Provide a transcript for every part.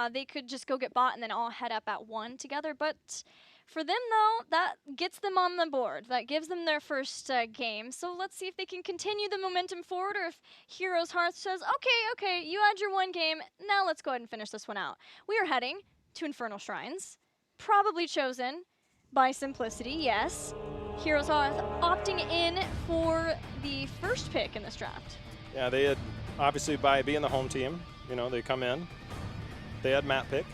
they could just go get bot and then all head up at 1 together. But for them, though, that gets them on the board. That gives them their first game. So let's see if they can continue the momentum forward, or if HeroesHearth says, okay, you had your 1 game. Now let's go ahead and finish this one out. We are heading to Infernal Shrines, probably chosen by Simplicity, yes. HeroesHearth opting in for the first pick in this draft. Yeah, they had, obviously by being the home team, you know, they come in, they had map pick,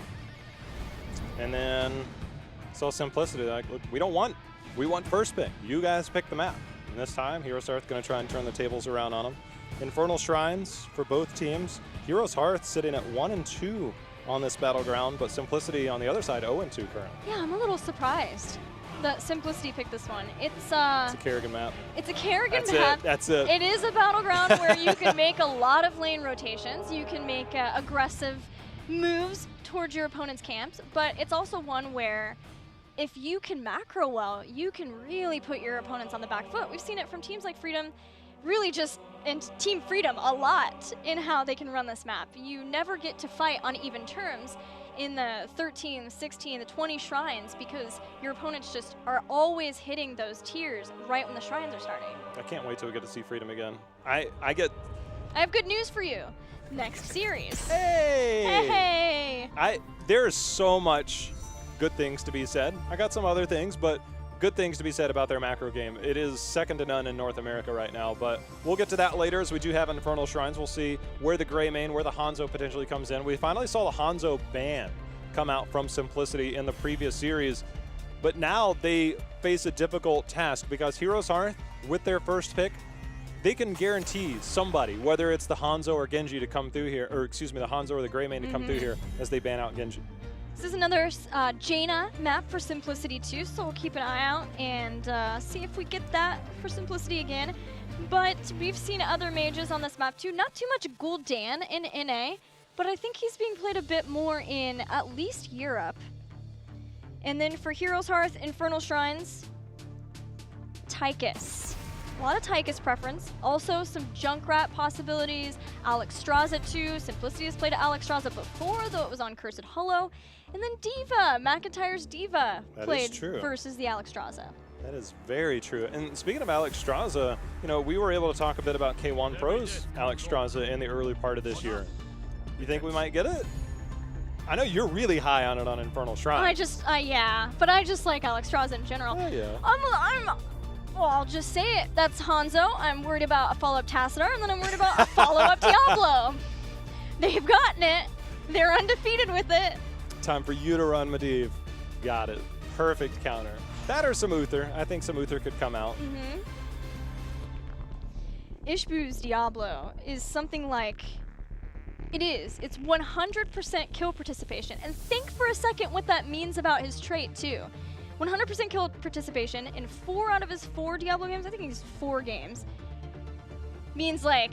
and then saw Simplicity, like, look, we want first pick. You guys pick the map. And this time, HeroesHearth going to try and turn the tables around on them. Infernal Shrines for both teams. HeroesHearth sitting at 1-2 on this battleground, but Simplicity on the other side 0-2 currently. Yeah, I'm a little surprised that Simplicity picked this one. It's a Kerrigan map. It's a Kerrigan map. That's it. It is a battleground where you can make a lot of lane rotations. You can make aggressive moves towards your opponent's camps, but it's also one where if you can macro well, you can really put your opponents on the back foot. We've seen it from teams like Freedom, really just, and Team Freedom a lot in how they can run this map. You never get to fight on even terms in the 13, 16, the 20 shrines because your opponents just are always hitting those tiers right when the shrines are starting. I can't wait till we get to see Freedom again. I have good news for you. Next series. Hey! Hey! There's so much good things to be said. I got some other things, but good things to be said about their macro game. It is second to none in North America right now, but we'll get to that later as we do have Infernal Shrines. We'll see where the Gray main, where the Hanzo potentially comes in. We finally saw the Hanzo ban come out from Simplicity in the previous series, but now they face a difficult task because HeroesHearth, with their first pick, they can guarantee somebody, whether it's the Hanzo or Genji to come through here, or excuse me, the Hanzo or the Gray main to come through here as they ban out Genji. This is another Jaina map for Simplicity too, so we'll keep an eye out and see if we get that for Simplicity again. But we've seen other mages on this map too. Not too much Gul'dan in NA, but I think he's being played a bit more in at least Europe. And then for HeroesHearth Infernal Shrines, Tychus. A lot of Tychus preference. Also some Junkrat possibilities. Alexstrasza too. Simplicity has played Alexstrasza before, though it was on Cursed Hollow. And then D.Va, McIntyre's D.Va played versus the Alexstrasza. That is very true. And speaking of Alexstrasza, you know, we were able to talk a bit about K1 Pro's Alexstrasza in the early part of this year. You think we might get it? I know you're really high on it on Infernal Shrine. Yeah, but I just like Alexstrasza in general. Oh, yeah. Well, I'll just say it. That's Hanzo. I'm worried about a follow-up Tassadar, and then I'm worried about a follow-up Diablo. They've gotten it. They're undefeated with it. Time for you to run, Medivh. Got it. Perfect counter. That or some Uther. I think some Uther could come out. Ishbu's Diablo is something like... It's 100% kill participation. And think for a second what that means about his trait, too. 100% kill participation in 4 out of his 4 Diablo games. I think he's 4 games. Means like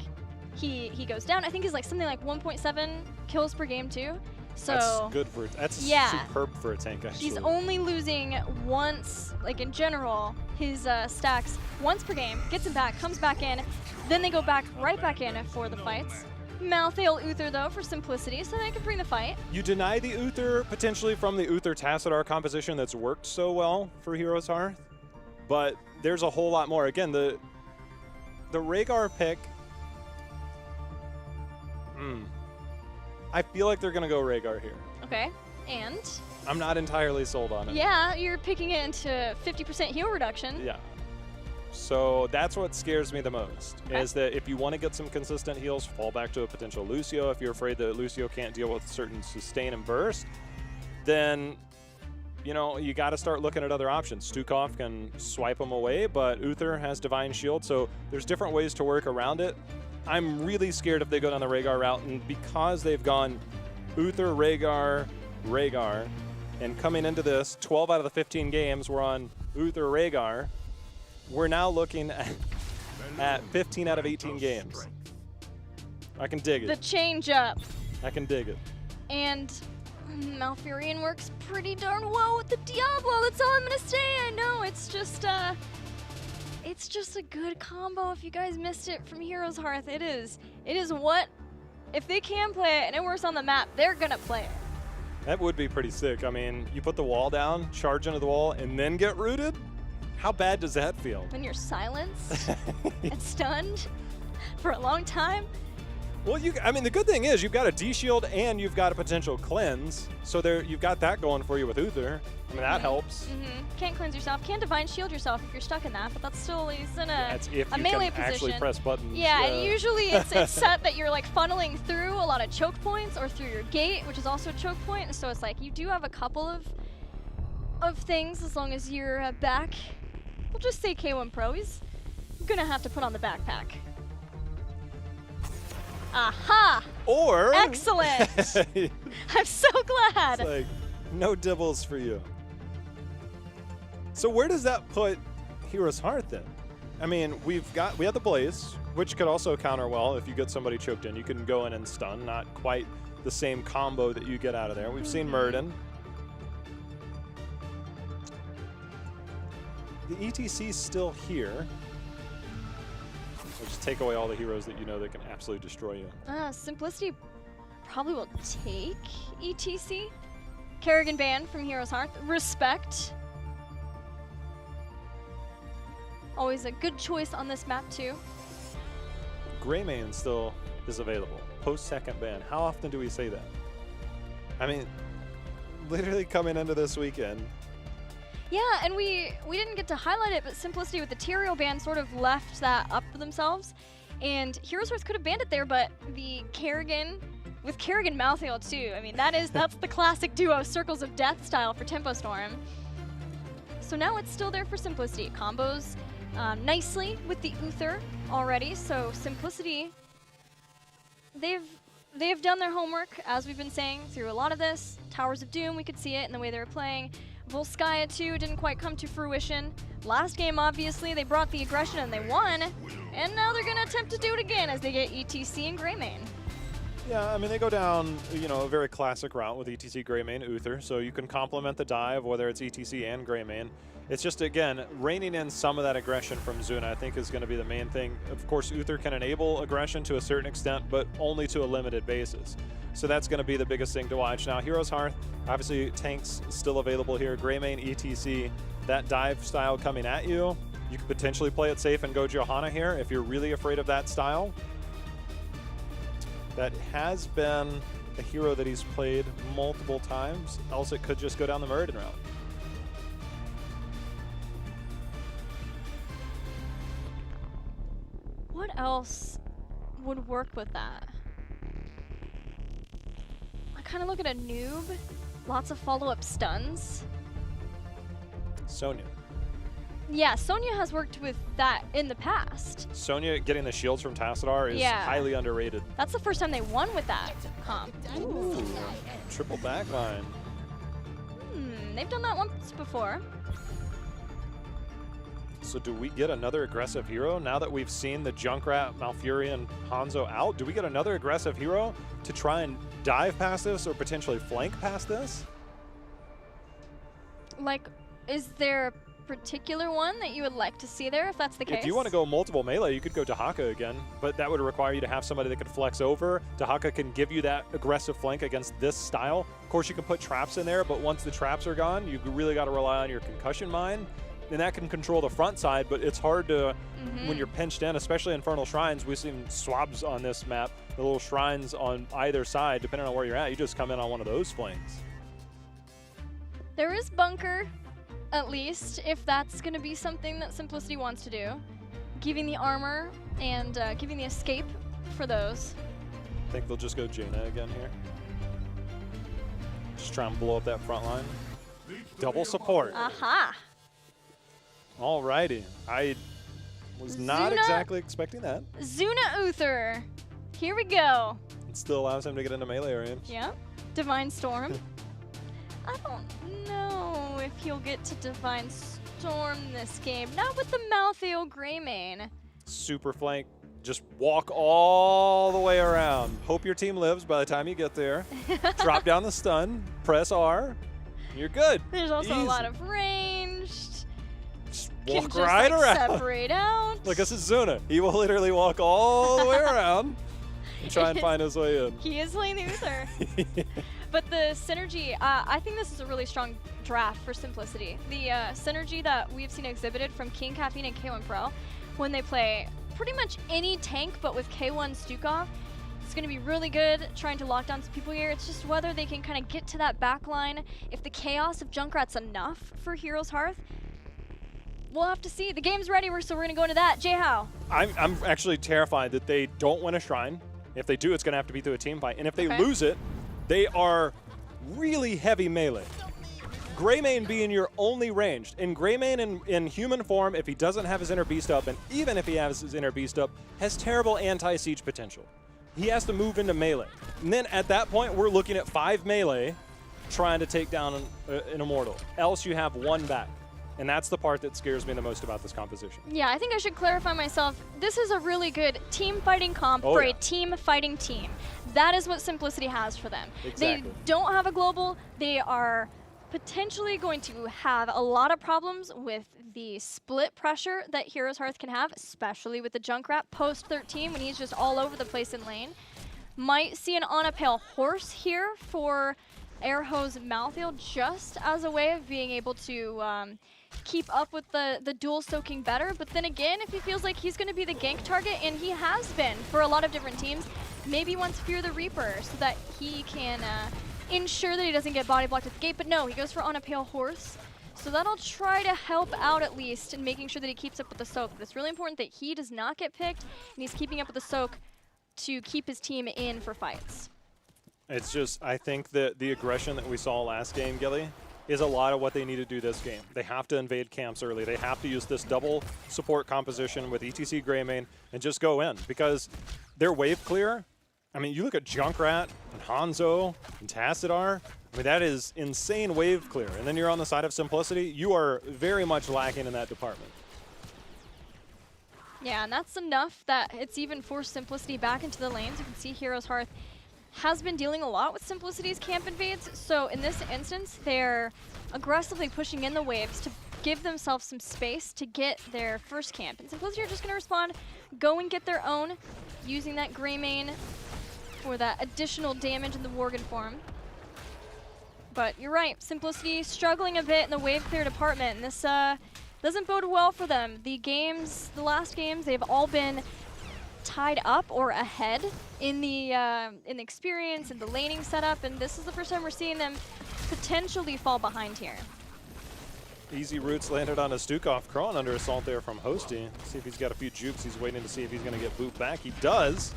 he goes down. I think he's like something like 1.7 kills per game too. So that's good for superb for a tank actually. He's only losing once, like in general, his stacks once per game. Gets him back, comes back in, then they go back right back in for the fights. Malthael Uther though for Simplicity, so they can bring the fight. You deny the Uther potentially from the Uther Tassadar composition that's worked so well for HeroesHearth, but there's a whole lot more. Again, the Rhaegar pick, I feel like they're gonna go Rhaegar here. Okay, and? I'm not entirely sold on it. Yeah, you're picking it into 50% heal reduction. Yeah. So that's what scares me the most, is that if you want to get some consistent heals, fall back to a potential Lucio. If you're afraid that Lucio can't deal with certain sustain and burst, then, you know, you got to start looking at other options. Stukov can swipe them away, but Uther has Divine Shield, so there's different ways to work around it. I'm really scared if they go down the Rhaegar route, and because they've gone Uther, Rhaegar, Rhaegar, and coming into this, 12 out of the 15 games were on Uther, Rhaegar. We're now looking at 15 out of 18 games. I can dig it. The change up. I can dig it. And Malfurion works pretty darn well with the Diablo. That's all I'm gonna say. I know it's just a good combo. If you guys missed it from HeroesHearth, it is what, if they can play it and it works on the map, they're gonna play it. That would be pretty sick. I mean, you put the wall down, charge into the wall, and then get rooted? How bad does that feel? When you're silenced and stunned for a long time. Well, I mean, the good thing is you've got a D-shield and you've got a potential cleanse. So you've got that going for you with Uther. I mean, that helps. Can't cleanse yourself. Can't divine shield yourself if you're stuck in that, but that's still, he's in a melee position. Actually press buttons. Yeah, and usually it's set that you're like funneling through a lot of choke points or through your gate, which is also a choke point. So it's like you do have a couple of things as long as you're back. We'll just say K1 Pro. He's gonna have to put on the backpack. Aha! Or excellent! I'm so glad. It's like no dibbles for you. So where does that put HeroesHearth then? I mean, we have the Blaze, which could also counter well if you get somebody choked in. You can go in and stun, not quite the same combo that you get out of there. We've seen Murden. The ETC's still here. We'll just take away all the heroes that you know that can absolutely destroy you. Simplicity probably will take ETC. Kerrigan ban from HeroesHearth. Respect. Always a good choice on this map too. Greymane still is available. Post second ban. How often do we say that? I mean, literally coming into this weekend. Yeah, and we didn't get to highlight it, but Simplicity with the Tyrael ban sort of left that up for themselves. And HeroesHearth could have banned it there, but the Kerrigan, with Kerrigan Malthael too, I mean, that's the classic duo Circles of Death style for Tempo Storm. So now it's still there for Simplicity. It combos nicely with the Uther already, so Simplicity, they've done their homework, as we've been saying, through a lot of this. Towers of Doom, we could see it in the way they were playing. Volskaya 2 didn't quite come to fruition. Last game, obviously, they brought the aggression and they won. And now they're going to attempt to do it again as they get ETC and Greymane. Yeah, I mean, they go down, a very classic route with ETC, Greymane, Uther. So you can complement the dive, whether it's ETC and Greymane. It's just, again, reining in some of that aggression from Zuna, I think, is going to be the main thing. Of course, Uther can enable aggression to a certain extent, but only to a limited basis. So that's going to be the biggest thing to watch. Now, HeroesHearth, obviously, tanks still available here. Greymane, ETC, that dive style coming at you. You could potentially play it safe and go Johanna here if you're really afraid of that style. That has been a hero that he's played multiple times. Else it could just go down the Murden route. What else would work with that? I kind of look at a noob. Lots of follow-up stuns. Sonya. Yeah, Sonya has worked with that in the past. Sonya getting the shields from Tassadar is highly underrated. That's the first time they won with that comp. Ooh, triple backline. They've done that once before. So do we get another aggressive hero now that we've seen the Junkrat, Malfurion, and Hanzo out? Do we get another aggressive hero to try and dive past this or potentially flank past this? Like, is there a particular one that you would like to see there if that's the case? If you want to go multiple melee, you could go Dahaka again, but that would require you to have somebody that could flex over. Dahaka can give you that aggressive flank against this style. Of course, you can put traps in there, but once the traps are gone, you really got to rely on your concussion mine. And that can control the front side, but it's hard to, when you're pinched in, especially Infernal Shrines. We've seen swabs on this map, the little shrines on either side, depending on where you're at. You just come in on one of those flanks. There is Bunker, at least, if that's going to be something that Simplicity wants to do. Giving the armor and giving the escape for those. I think they'll just go Jaina again here. Just try and blow up that front line. Double support. Aha! Alrighty. I was not exactly expecting that. Zuna Uther. Here we go. It still allows him to get into melee range. Yeah. Divine Storm. I don't know if he'll get to Divine Storm this game. Not with the Malthael Greymane. Super flank. Just walk all the way around. Hope your team lives by the time you get there. Drop down the stun. Press R. You're good. There's also a lot of ranged. Walk right around. Separate out. Look, this is Zuna. He will literally walk all the way around and try and find his way in. He is playing the Uther. But the synergy, I think this is a really strong draft for Simplicity. The synergy that we've seen exhibited from King Caffeine and K1 Pro when they play pretty much any tank but with K1 Stukov, it's going to be really good trying to lock down some people here. It's just whether they can kind of get to that back line. If the chaos of Junkrat's enough for HeroesHearth, we'll have to see. The game's ready, so we're going to go into that. Jay How? I'm actually terrified that they don't win a Shrine. If they do, it's going to have to be through a team fight. And if they lose it, they are really heavy melee. Greymane being your only ranged. And Greymane in human form, if he doesn't have his Inner Beast up, and even if he has his Inner Beast up, has terrible anti-siege potential. He has to move into melee. And then at that point, we're looking at 5 melee trying to take down an Immortal. Else you have 1 back. And that's the part that scares me the most about this composition. Yeah, I think I should clarify myself. This is a really good team fighting comp for a team fighting team. That is what Simplicity has for them. Exactly. They don't have a global. They are potentially going to have a lot of problems with the split pressure that HeroesHearth can have, especially with the Junkrat post 13 when he's just all over the place in lane. Might see an on a pale horse here for Airhose Malthael just as a way of being able to keep up with the dual soaking better. But then again, if he feels like he's going to be the gank target, and he has been for a lot of different teams, maybe he wants Fear the Reaper so that he can ensure that he doesn't get body blocked at the gate. But no, he goes for on a pale horse. So that'll try to help out at least in making sure that he keeps up with the soak. But it's really important that he does not get picked, and he's keeping up with the soak to keep his team in for fights. It's just, I think that the aggression that we saw last game, Gilly, is a lot of what they need to do this game. They have to invade camps early. They have to use this double support composition with ETC Greymane and just go in, because their wave clear, I mean, you look at Junkrat and Hanzo and Tassadar, I mean, that is insane wave clear. And then you're on the side of Simplicity, you are very much lacking in that department. Yeah, and that's enough that it's even forced Simplicity back into the lanes. You can see HeroesHearth has been dealing a lot with Simplicity's camp invades. So in this instance, they're aggressively pushing in the waves to give themselves some space to get their first camp. And Simplicity are just going to respond, go and get their own, using that Greymane for that additional damage in the Worgen form. But you're right, Simplicity struggling a bit in the wave clear department, and this doesn't bode well for them. The last games, they've all been tied up or ahead in the experience and the laning setup, and this is the first time we're seeing them potentially fall behind here. Easy roots landed on a Stukov. Crowan under assault there from Hosty. See if he's got a few jukes. He's waiting to see if he's going to get booped back. He does.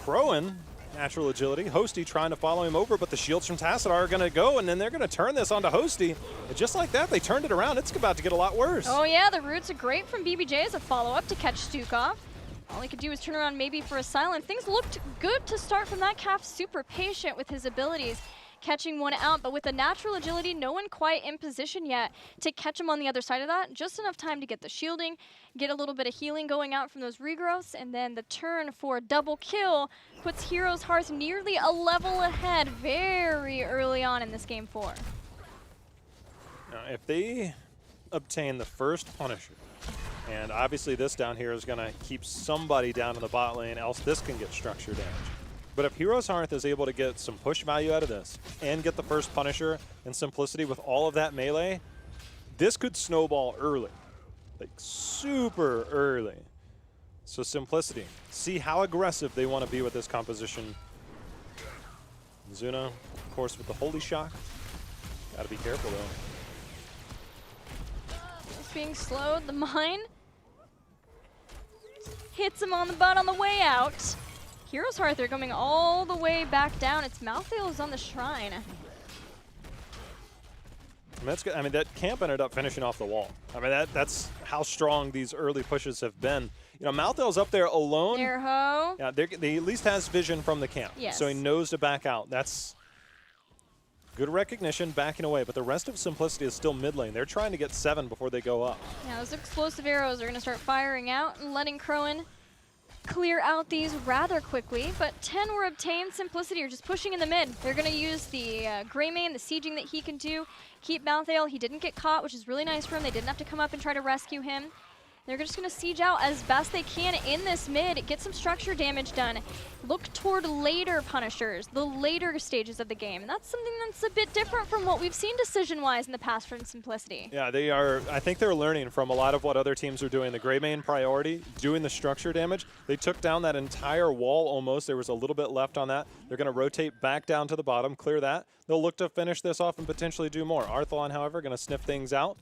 Crowan, natural agility. Hosty trying to follow him over, but the shields from Tassadar are going to go, and then they're going to turn this onto Hosty. And just like that, they turned it around. It's about to get a lot worse. Oh yeah, the roots are great from BBJ as a follow-up to catch Stukov. All he could do was turn around maybe for a silent. Things looked good to start from that calf. Super patient with his abilities, catching one out, but with the natural agility, no one quite in position yet to catch him on the other side of that. Just enough time to get the shielding, get a little bit of healing going out from those regrowths, and then the turn for a double kill puts HeroesHearth nearly a level ahead very early on in this game 4. Now, if they obtain the first Punisher, and obviously this down here is going to keep somebody down in the bot lane, else this can get structure damage. But if HeroesHearth is able to get some push value out of this and get the first Punisher and Simplicity with all of that melee, this could snowball early, like super early. So Simplicity, see how aggressive they want to be with this composition. Zuna, of course, with the Holy Shock. Got to be careful though. Just being slowed, the mine hits him on the butt on the way out. HeroesHearth are coming all the way back down. It's Malthael is on the shrine. And that's good. I mean, that camp ended up finishing off the wall. I mean, that's how strong these early pushes have been. You know, Malthael's up there alone. Airho. Yeah, they at least has vision from the camp. Yes. So he knows to back out. That's good recognition, backing away. But the rest of Simplicity is still mid lane. They're trying to get 7 before they go up. Yeah, those explosive arrows are going to start firing out and letting Crowan clear out these rather quickly, but 10 were obtained. Simplicity are just pushing in the mid. They're going to use the Greymane, the sieging that he can do, keep Malthael. He didn't get caught, which is really nice for him. They didn't have to come up and try to rescue him. They're just going to siege out as best they can in this mid, get some structure damage done, look toward later Punishers, the later stages of the game. And that's something that's a bit different from what we've seen decision-wise in the past from Simplicity. Yeah, they are. I think they're learning from a lot of what other teams are doing. The Greymane priority, doing the structure damage. They took down that entire wall almost. There was a little bit left on that. They're going to rotate back down to the bottom, clear that. They'll look to finish this off and potentially do more. Arthalon, however, going to sniff things out.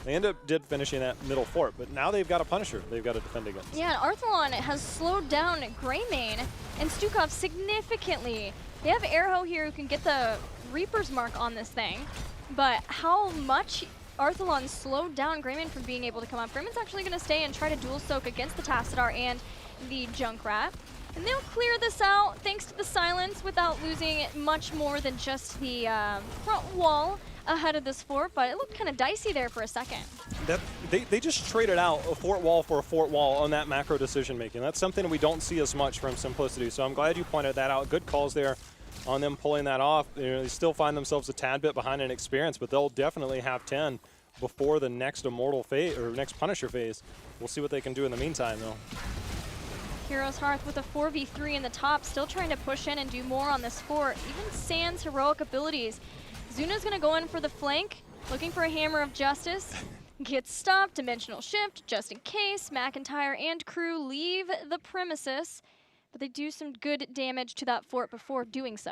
They did finishing that middle fort, but now they've got a Punisher they've got to defend against. Yeah, Arthalon has slowed down Greymane and Stukov significantly. They have Arrow here who can get the Reaper's mark on this thing, but how much Arthalon slowed down Greymane from being able to come up. Greymane's actually going to stay and try to dual soak against the Tassadar and the Junkrat. And they'll clear this out thanks to the silence without losing much more than just the front wall ahead of this fort, but it looked kind of dicey there for a second. They just traded out a fort wall for a fort wall on that macro decision making. That's something we don't see as much from Simplicity, so I'm glad you pointed that out. Good calls there on them pulling that off. They still find themselves a tad bit behind in experience, but they'll definitely have 10 before the next Immortal phase or next Punisher phase. We'll see what they can do in the meantime, though. HeroesHearth with a 4v3 in the top, still trying to push in and do more on this fort. Even Sans' heroic abilities. Zuna's going to go in for the flank, looking for a Hammer of Justice. Gets stopped, Dimensional Shift, just in case. McIntyre and crew leave the premises, but they do some good damage to that fort before doing so.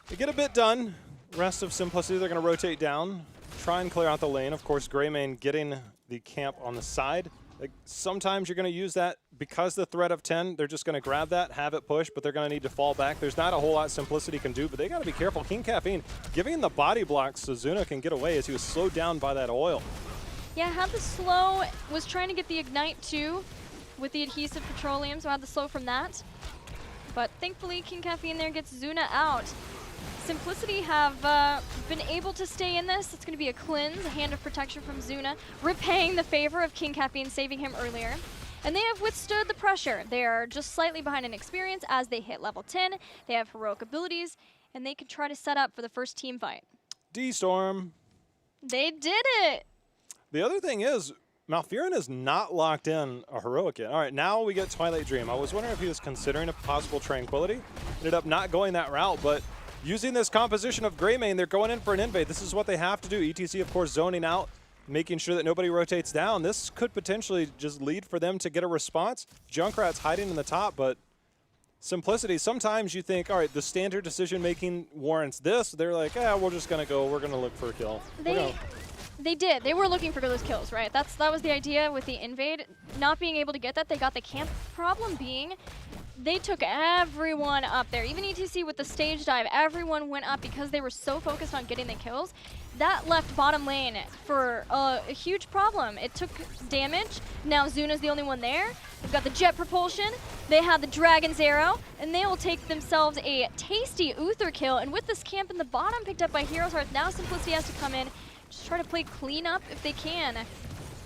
They get a bit done. Rest of Simplicity, they're going to rotate down, try and clear out the lane. Of course, Greymane getting the camp on the side. Like, sometimes you're going to use that because the threat of 10, they're just going to grab that, have it push, but they're going to need to fall back. There's not a whole lot Simplicity can do, but they got to be careful. King Caffeine giving the body blocks so Zuna can get away as he was slowed down by that oil. Yeah, had the slow, was trying to get the ignite too with the adhesive petroleum, so had the slow from that. But thankfully, King Caffeine there gets Zuna out. Simplicity have been able to stay in this. It's going to be a cleanse, a hand of protection from Zuna, repaying the favor of King Caffeine, saving him earlier. And they have withstood the pressure. They are just slightly behind in experience as they hit level 10. They have heroic abilities, and they can try to set up for the first team fight. D-Storm. They did it! The other thing is, Malfurion is not locked in a heroic yet. All right, now we get Twilight Dream. I was wondering if he was considering a possible Tranquility. Ended up not going that route, but using this composition of Greymane, they're going in for an invade. This is what they have to do. ETC, of course, zoning out, making sure that nobody rotates down. This could potentially just lead for them to get a response. Junkrat's hiding in the top, but Simplicity, sometimes you think, all right, the standard decision-making warrants this. They're like, yeah, we're just going to go. We're going to look for a kill. They did. They were looking for those kills, right? That was the idea with the invade. Not being able to get that, they got the camp. Problem being, they took everyone up there. Even ETC with the stage dive, everyone went up because they were so focused on getting the kills. That left bottom lane for a huge problem. It took damage. Now Zuna's the only one there. They've got the jet propulsion. They have the Dragon's Arrow, and they will take themselves a tasty Uther kill. And with this camp in the bottom picked up by HeroesHearth, now Simplicity has to come in, just try to play cleanup if they can.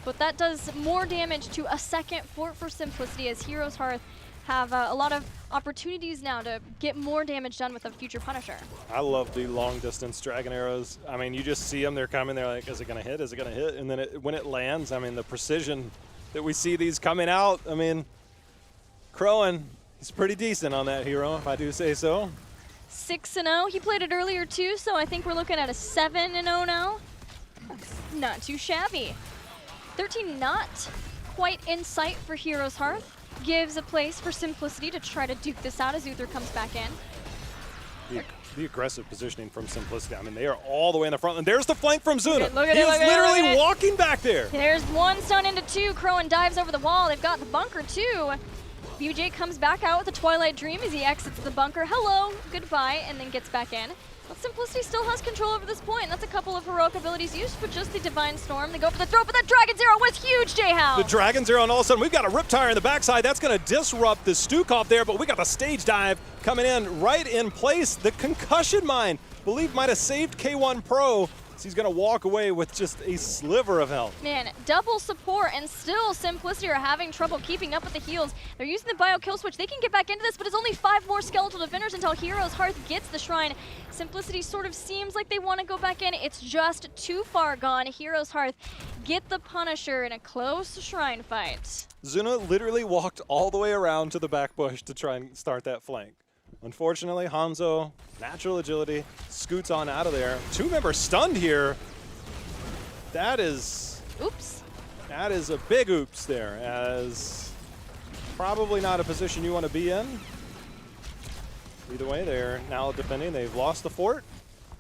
But that does more damage to a second fort for Simplicity as HeroesHearth have a lot of opportunities now to get more damage done with a future Punisher. I love the long-distance Dragon Arrows. I mean, you just see them, they're coming, they're like, is it going to hit, is it going to hit? And then when it lands, I mean, the precision that we see these coming out, I mean, Crowan, he's pretty decent on that hero, if I do say so. 6-0, he played it earlier too, so I think we're looking at a 7-0 now. That's not too shabby. 13 not quite in sight for HeroesHearth. Gives a place for Simplicity to try to duke this out as Uther comes back in. The aggressive positioning from Simplicity. I mean, they are all the way in the front. And there's the flank from Zuna. Look at he it, is literally walking back there. There's one stun into two. Crowan dives over the wall. They've got the bunker too. BJ comes back out with the Twilight Dream as he exits the bunker. Hello, goodbye, and then gets back in. But Simplicity still has control over this point. That's a couple of heroic abilities used for just the Divine Storm. They go for the throw, but that Dragon's Arrow was huge, J-Howe. The Dragon's Arrow, and all of a sudden we've got a Riptire in the backside. That's going to disrupt the Stukov there, but we got the stage dive coming in right in place. The concussion mine, believe, might have saved K1 Pro So he's going to walk away with just a sliver of health. Man, double support, and still Simplicity are having trouble keeping up with the heals. They're using the bio kill switch. They can get back into this, but it's only 5 more skeletal defenders until HeroesHearth gets the shrine. Simplicity sort of seems like they want to go back in. It's just too far gone. HeroesHearth get the Punisher in a close shrine fight. Zuna literally walked all the way around to the back bush to try and start that flank. Unfortunately, Hanzo, natural agility, scoots on out of there. 2 members stunned here. That is... Oops. That is a big oops there, as probably not a position you want to be in. Either way, they're now defending. They've lost the fort.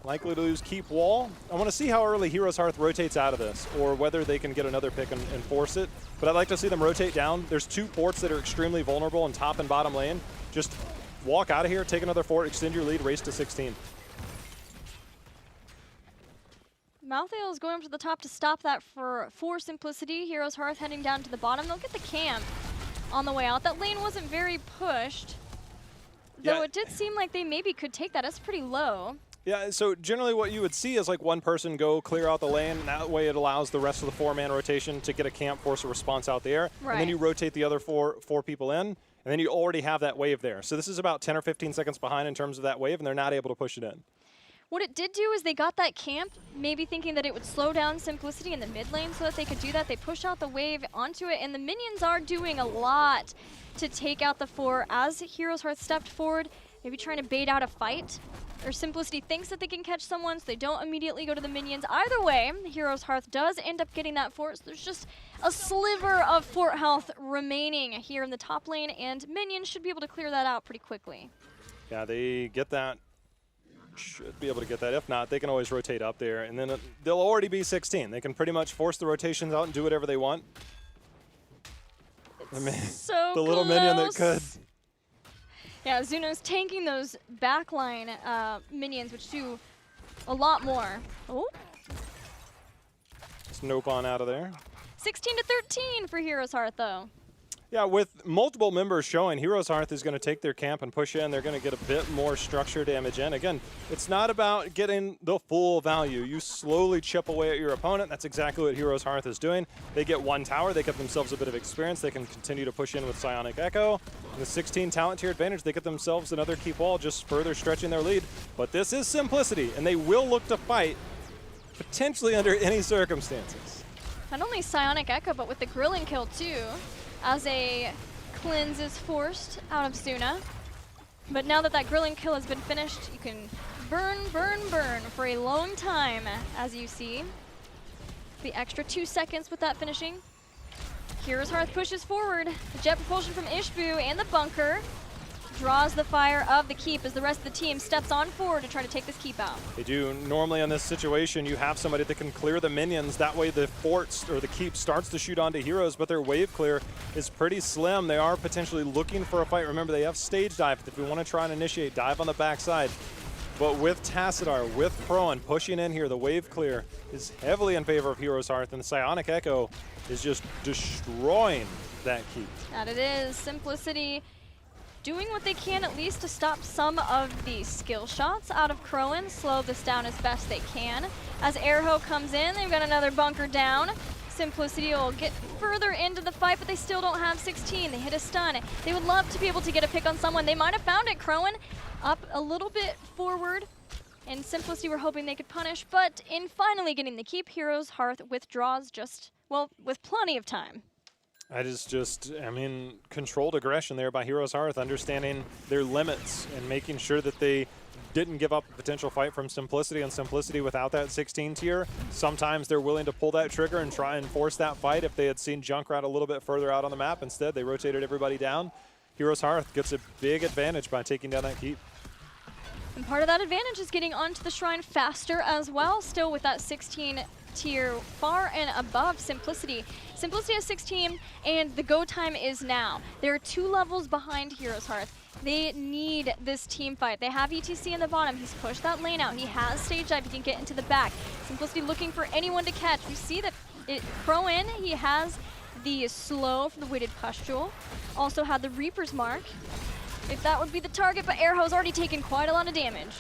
Likely to lose keep wall. I want to see how early HeroesHearth rotates out of this, or whether they can get another pick and force it. But I'd like to see them rotate down. There's 2 forts that are extremely vulnerable in top and bottom lane. Just walk out of here, take another fort, extend your lead, race to 16. Malthael is going up to the top to stop that for Simplicity. HeroesHearth heading down to the bottom. They'll get the camp on the way out. That lane wasn't very pushed, though it did seem like they maybe could take that. That's pretty low. Yeah, so generally what you would see is like one person go clear out the lane, and that way it allows the rest of the 4-man rotation to get a camp, force a response out there, and then you rotate the other four people in, and then you already have that wave there. So this is about 10 or 15 seconds behind in terms of that wave, and they're not able to push it in. What it did do is they got that camp, maybe thinking that it would slow down Simplicity in the mid lane so that they could do that. They push out the wave onto it, and the minions are doing a lot to take out the fort as HeroesHearth stepped forward, maybe trying to bait out a fight. Or Simplicity thinks that they can catch someone, so they don't immediately go to the minions. Either way, HeroesHearth does end up getting that fort, so there's just a sliver of fort health remaining here in the top lane, and minions should be able to clear that out pretty quickly. Yeah, they get that. Should be able to get that. If not, they can always rotate up there, and then they'll already be 16. They can pretty much force the rotations out and do whatever they want. So the little minion that could. Yeah, Zuno's tanking those backline minions, which do a lot more. Oh. Snope on out of there. 16 to 13 for HeroesHearth, though. Yeah, with multiple members showing, HeroesHearth is going to take their camp and push in. They're going to get a bit more structure damage in. Again, it's not about getting the full value. You slowly chip away at your opponent. That's exactly what HeroesHearth is doing. They get 1 tower. They get themselves a bit of experience. They can continue to push in with Psionic Echo. And the 16 talent tier advantage, they get themselves another keep wall, just further stretching their lead. But this is Simplicity, and they will look to fight, potentially under any circumstances. Not only Psionic Echo, but with the grilling kill, too, as a cleanse is forced out of Zuna. But now that that grilling kill has been finished, you can burn, burn, burn for a long time, as you see. The extra 2 seconds with that finishing. HeroesHearth pushes forward. The jet propulsion from Ishbu and the bunker draws the fire of the keep as the rest of the team steps on forward to try to take this keep out. They do. Normally in this situation, you have somebody that can clear the minions. That way the forts or the keep starts to shoot onto heroes, but their wave clear is pretty slim. They are potentially looking for a fight. Remember, they have stage dive. If we want to try and initiate, dive on the backside. But with Tassadar, with Proan pushing in here, the wave clear is heavily in favor of HeroesHearth, and the Psionic Echo is just destroying that keep. That it is. Simplicity doing what they can at least to stop some of the skill shots out of Crowan, slow this down as best they can. As Airho comes in, they've got another bunker down. Simplicity will get further into the fight, but they still don't have 16. They hit a stun. They would love to be able to get a pick on someone. They might have found it. Crowan up a little bit forward, and Simplicity were hoping they could punish, but in finally getting the keep, HeroesHearth withdraws just, well, with plenty of time. That is just, I mean, controlled aggression there by HeroesHearth, understanding their limits and making sure that they didn't give up a potential fight from Simplicity, and Simplicity without that 16 tier, sometimes they're willing to pull that trigger and try and force that fight if they had seen Junkrat a little bit further out on the map. Instead, they rotated everybody down. HeroesHearth gets a big advantage by taking down that keep. And part of that advantage is getting onto the shrine faster as well, still with that 16 tier far and above Simplicity. Simplicity has 16, and the go time is now. They're 2 levels behind HeroesHearth. They need this team fight. They have ETC in the bottom. He's pushed that lane out. He has stage dive. He can get into the back. Simplicity looking for anyone to catch. We see that Crowan, he has the slow for the weighted pustule. Also had the Reaper's Mark, if that would be the target, but Airho's already taken quite a lot of damage.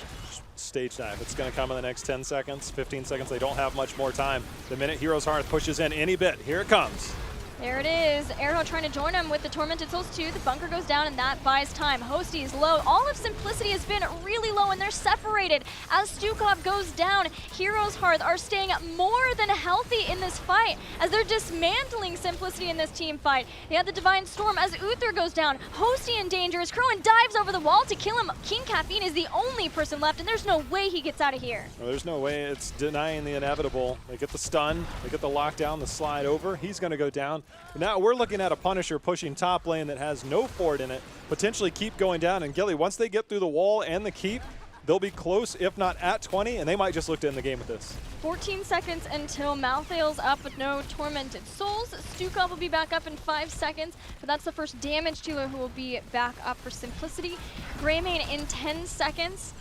stage dive. It's going to come in the next 10 seconds, 15 seconds. They don't have much more time. The minute HeroesHearth pushes in any bit, here it comes. There it is. Arrow trying to join him with the Tormented Souls 2. The bunker goes down, and that buys time. Hosty is low. All of Simplicity has been really low, and they're separated. As Stukov goes down, HeroesHearth are staying more than healthy in this fight as they're dismantling Simplicity in this team fight. They have the Divine Storm as Uther goes down. Hosty in danger as Crowan dives over the wall to kill him. King Caffeine is the only person left, and there's no way he gets out of here. Well, there's no way. It's denying the inevitable. They get the stun. They get the lockdown, the slide over. He's going to go down. Now we're looking at a Punisher pushing top lane that has no fort in it, potentially keep going down. And Gilly, once they get through the wall and the keep, they'll be close, if not at 20, and they might just look to end the game with this. 14 seconds until Malthael's up with no Tormented Souls. Stukov will be back up in 5 seconds, but that's the first damage dealer who will be back up for Simplicity. Greymane in 10 seconds.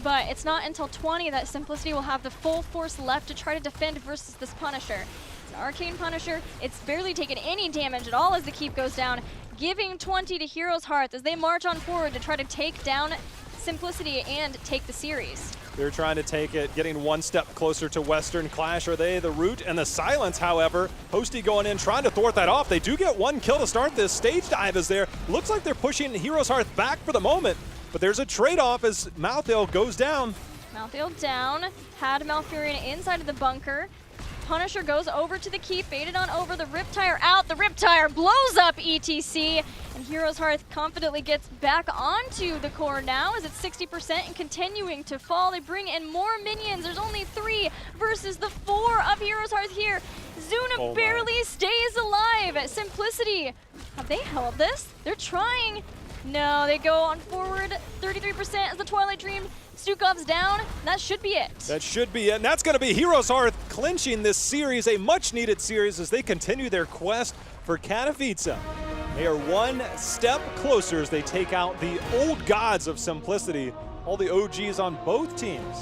But it's not until 20 that Simplicity will have the full force left to try to defend versus this Punisher. It's an Arcane Punisher. It's barely taken any damage at all as the keep goes down, giving 20 to HeroesHearth as they march on forward to try to take down Simplicity and take the series. They're trying to take it, getting one step closer to Western Clash. Are they the root and the silence, however? Hosty going in, trying to thwart that off. They do get one kill to start this. Stage dive is there. Looks like they're pushing HeroesHearth back for the moment. But there's a trade-off as Malthael goes down. Malthael down, had Malfurion inside of the bunker. Punisher goes over to the keep, baited on over, the Riptire out. The Riptire blows up ETC, and HeroesHearth confidently gets back onto the core now as it's 60% and continuing to fall. They bring in more minions. There's only 3 versus the 4 of HeroesHearth here. Zuna barely stays alive. Simplicity, have they held this? They're trying. No, they go on forward, 33% as the Twilight Dream. Stukov's down, that should be it. That should be it, and that's going to be HeroesHearth clinching this series, a much-needed series as they continue their quest for Katowice. They are one step closer as they take out the old gods of Simplicity, all the OGs on both teams.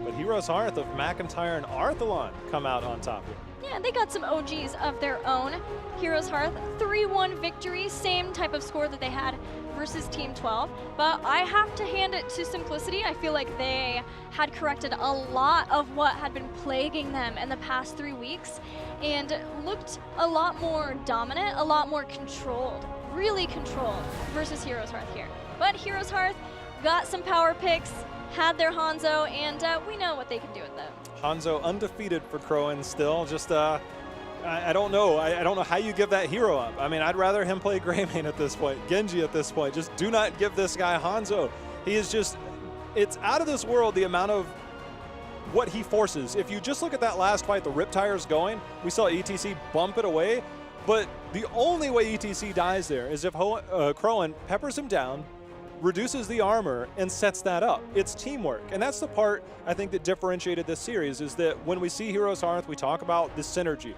But HeroesHearth of McIntyre and Arthalon come out on top here. Yeah, they got some OGs of their own. HeroesHearth, 3-1 victory, same type of score that they had versus Team 12. But I have to hand it to Simplicity. I feel like they had corrected a lot of what had been plaguing them in the past 3 weeks and looked a lot more dominant, a lot more controlled, really controlled versus HeroesHearth here. But HeroesHearth got some power picks, had their Hanzo, and we know what they can do with them. Hanzo undefeated for Crowan still. Just, I don't know. I don't know how you give that hero up. I mean, I'd rather him play Greymane at this point, Genji at this point. Just do not give this guy Hanzo. He is just, it's out of this world the amount of what he forces. If you just look at that last fight, the Riptire's going, we saw ETC bump it away, but the only way ETC dies there is if Crowan peppers him down, reduces the armor, and sets that up. It's teamwork, and that's the part I think that differentiated this series is that when we see HeroesHearth, we talk about the synergy,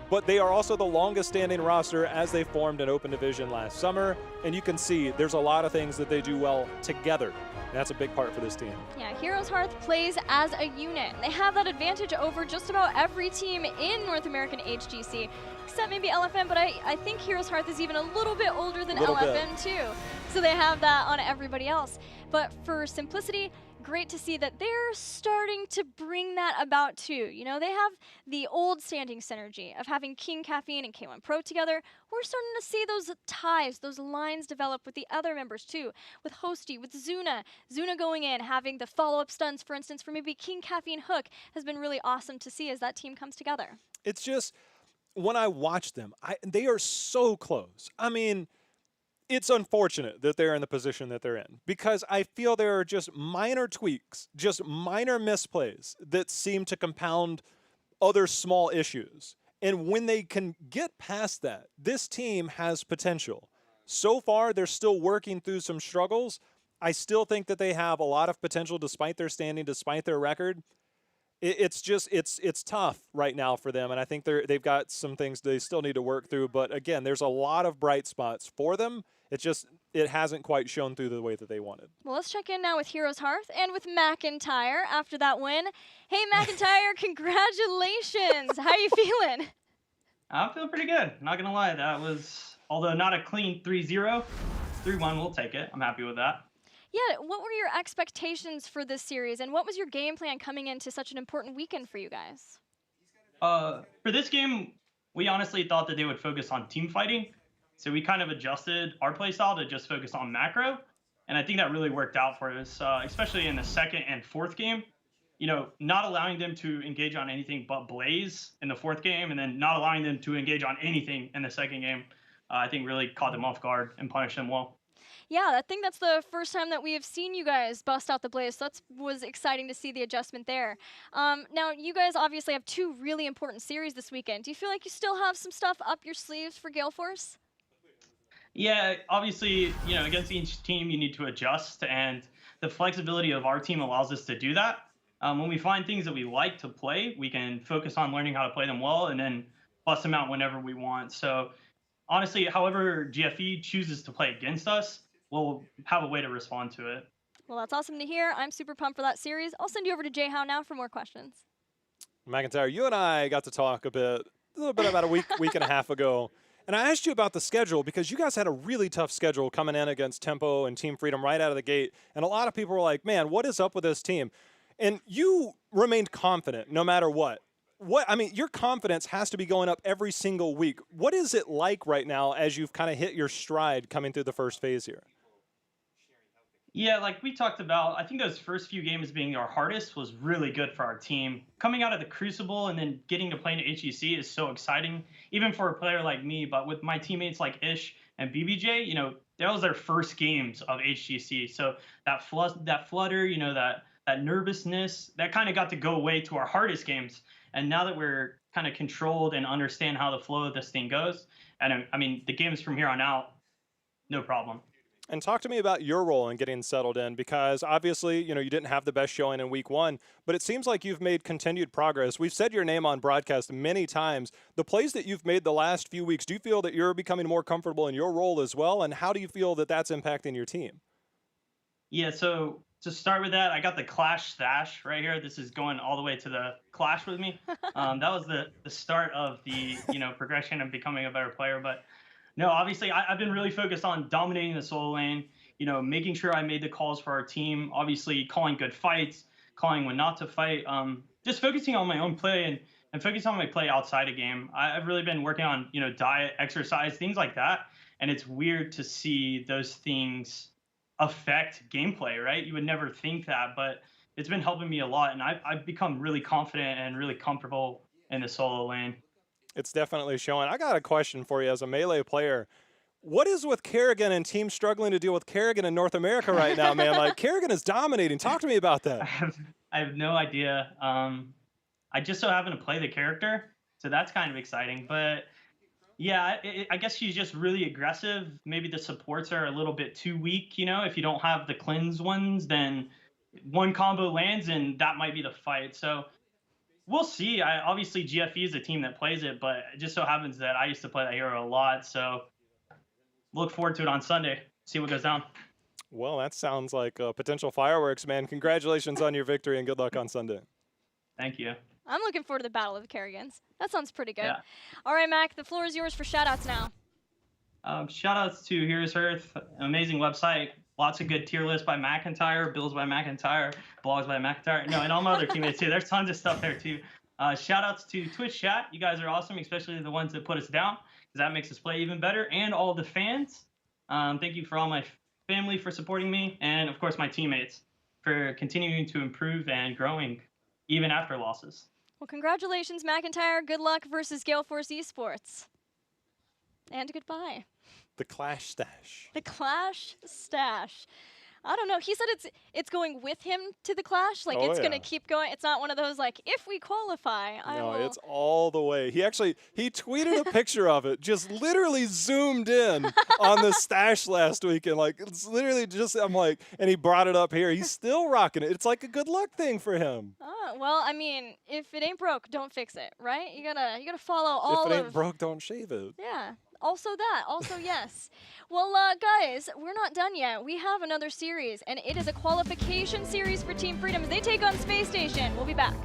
but they are also the longest standing roster as they formed an open division last summer, and you can see there's a lot of things that they do well together. And that's a big part for this team. Yeah, HeroesHearth plays as a unit. They have that advantage over just about every team in North American HGC, except maybe LFM, but I think HeroesHearth is even a little bit older than LFM too. So they have that on everybody else. But for Simplicity, great to see that they're starting to bring that about too. You know, they have the old standing synergy of having King Caffeine and K1 Pro together. We're starting to see those ties, those lines develop with the other members too. With Hosty, with Zuna. Zuna going in, having the follow-up stuns, for instance, for maybe King Caffeine Hook has been really awesome to see as that team comes together. It's just, when I watch them, they are so close. I mean, it's unfortunate that they're in the position that they're in because I feel there are just minor tweaks, just minor misplays that seem to compound other small issues. And when they can get past that, this team has potential. So far, they're still working through some struggles. I still think that they have a lot of potential despite their standing, despite their record. It's just, it's tough right now for them, and I think they've got some things they still need to work through. But again, there's a lot of bright spots for them. It's just, it hasn't quite shown through the way that they wanted. Well, let's check in now with HeroesHearth and with McIntyre after that win. Hey, McIntyre, congratulations. How you feeling? I'm feeling pretty good. Not going to lie. That was, although not a clean 3-0, 3-1, we'll take it. I'm happy with that. Yeah, what were your expectations for this series, and what was your game plan coming into such an important weekend for you guys? For this game, we honestly thought that they would focus on team fighting. So we kind of adjusted our playstyle to just focus on macro. And I think that really worked out for us, especially in the second and fourth game. Not allowing them to engage on anything but Blaze in the fourth game, and then not allowing them to engage on anything in the second game, I think really caught them off guard and punished them well. Yeah, I think that's the first time that we have seen you guys bust out the Blaze, so that was exciting to see the adjustment there. Now, you guys obviously have two really important series this weekend. Do you feel like you still have some stuff up your sleeves for Gale Force? Yeah, obviously, against each team, you need to adjust, and the flexibility of our team allows us to do that. When we find things that we like to play, we can focus on learning how to play them well and then bust them out whenever we want. So honestly, however GFE chooses to play against us, we'll have a way to respond to it. Well, that's awesome to hear. I'm super pumped for that series. I'll send you over to Jayhow now for more questions. McIntyre, you and I got to talk a little bit about a week and a half ago. And I asked you about the schedule because you guys had a really tough schedule coming in against Tempo and Team Freedom right out of the gate. And a lot of people were like, man, what is up with this team? And you remained confident no matter what. Your confidence has to be going up every single week. What is it like right now as you've kind of hit your stride coming through the first phase here? Yeah, like we talked about, I think those first few games being our hardest was really good for our team. Coming out of the Crucible and then getting to play in HGC is so exciting, even for a player like me. But with my teammates like Ish and BBJ, that was their first games of HGC. So that flutter, that nervousness, that kind of got to go away to our hardest games. And now that we're kind of controlled and understand how the flow of this thing goes, and the games from here on out, no problem. And talk to me about your role in getting settled in, because obviously, you didn't have the best showing in week one, but it seems like you've made continued progress. We've said your name on broadcast many times. The plays that you've made the last few weeks, do you feel that you're becoming more comfortable in your role as well? And how do you feel that that's impacting your team? Yeah, so to start with that, I got the Clash stash right here. This is going all the way to the Clash with me. That was the start of the progression of becoming a better player. But no, obviously, I've been really focused on dominating the solo lane, making sure I made the calls for our team, obviously calling good fights, calling when not to fight, just focusing on my own play and focusing on my play outside of game. I've really been working on, diet, exercise, things like that. And it's weird to see those things affect gameplay, right? You would never think that, but it's been helping me a lot. And I've become really confident and really comfortable in the solo lane. It's definitely showing. I got a question for you as a Melee player. What is with Kerrigan and teams struggling to deal with Kerrigan in North America right now, man? Like, Kerrigan is dominating. Talk to me about that. I have no idea. I just so happen to play the character, so that's kind of exciting. But yeah, I guess she's just really aggressive. Maybe the supports are a little bit too weak, If you don't have the cleanse ones, then one combo lands and that might be the fight. So we'll see. Obviously, GFE is a team that plays it, but it just so happens that I used to play that hero a lot. So look forward to it on Sunday. See what goes down. Well, that sounds like potential fireworks, man. Congratulations on your victory and good luck on Sunday. Thank you. I'm looking forward to the Battle of the Kerrigans. That sounds pretty good. Yeah. All right, Mac, the floor is yours for shout-outs now. Shout-outs to HeroesHearth, amazing website. Lots of good tier lists by McIntyre, builds by McIntyre, blogs by McIntyre. No, and all my other teammates too. There's tons of stuff there too. Shout-outs to Twitch chat. You guys are awesome, especially the ones that put us down, because that makes us play even better. And all the fans. Thank you for all my family for supporting me, and of course my teammates for continuing to improve and growing even after losses. Well, congratulations, McIntyre. Good luck versus Gale Force Esports. And goodbye. The Clash stash. The Clash stash. I don't know. He said it's going with him to the Clash. Like, it's going to keep going. It's not one of those, like, if we qualify, I will. No, it's all the way. He tweeted a picture of it, just literally zoomed in on the stash last week. And, like, it's literally just, and he brought it up here. He's still rocking it. It's like a good luck thing for him. Well, if it ain't broke, don't fix it, right? You gotta follow all of. If it ain't broke, don't shave it. Yeah. Also that. Also yes. Well, guys, we're not done yet. We have another series, and it is a qualification series for Team Freedom as they take on Space Station. We'll be back.